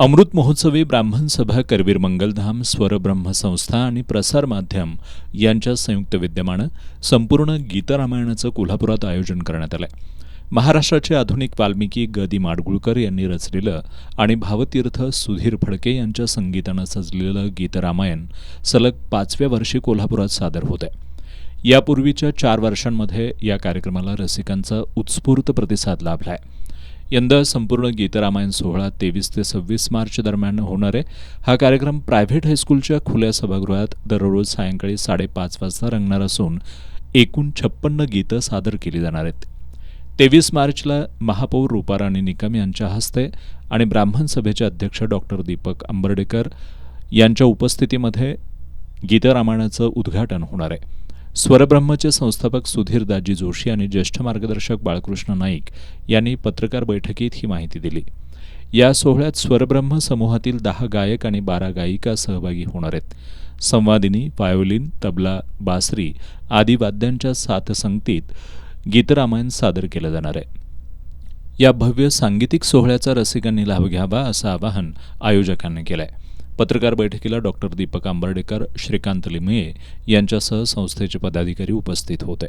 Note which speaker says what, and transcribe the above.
Speaker 1: अमृत महोत्सवी ब्राह्मण सभा करवीर मंगलधाम स्वरब्रह्म संस्था आणि प्रसार माध्यम यांच्या संयुक्त विद्यमानं संपूर्ण गीतरामायणाचं कोल्हापुरात आयोजन करण्यात आलं. महाराष्ट्राचे आधुनिक वाल्मिकी ग दि माडगुळकर यांनी रचलेलं आणि भावतीर्थ सुधीर फडके यांच्या संगीतानं सजलेलं गीतरामायण सलग 5व्या वर्षी कोल्हापुरात सादर होत आहे. यापूर्वीच्या 4 वर्षांमध्ये या कार्यक्रमाला रसिकांचा उत्स्फूर्त प्रतिसाद लाभला आहे. यंदा संपूर्ण गीतरामायण सोहळा 23 ते 26 मार्च दरम्यान होणार आहे. हा कार्यक्रम प्रायव्हेट हायस्कूलच्या खुल्या सभागृहात दररोज सायंकाळी 5:30 वाजता रंगणार असून एकूण 56 गीतं सादर केली जाणार आहेत. 23 मार्चला महापौर रूपाराणी निकम यांच्या हस्ते आणि ब्राह्मण सभेचे अध्यक्ष डॉक्टर दीपक अंबर्डेकर यांच्या उपस्थितीमध्ये गीतरामायणाचं उद्घाटन होणार आहे. स्वरब्रह्मचे संस्थापक सुधीरदाजी जोशी आणि ज्येष्ठ मार्गदर्शक बाळकृष्ण नाईक यांनी पत्रकार बैठकीत ही माहिती दिली. या सोहळ्यात स्वरब्रह्म समूहातील 10 गायक आणि 12 गायिका सहभागी होणार आहेत. संवादिनी, व्हायोलिन, तबला, बासरी आदी वाद्यांच्या साथसंगतीत गीतरामायण सादर केलं जाणार आहे. या भव्य सांगीतिक सोहळ्याचा रसिकांनी लाभ घ्यावा असं आवाहन आयोजकांनी केलं आहे. पत्रकार बैठकीला डॉक्टर दीपक आंबर्डेकर, श्रीकांत लिमये यांच्यासह संस्थेचे पदाधिकारी उपस्थित होते.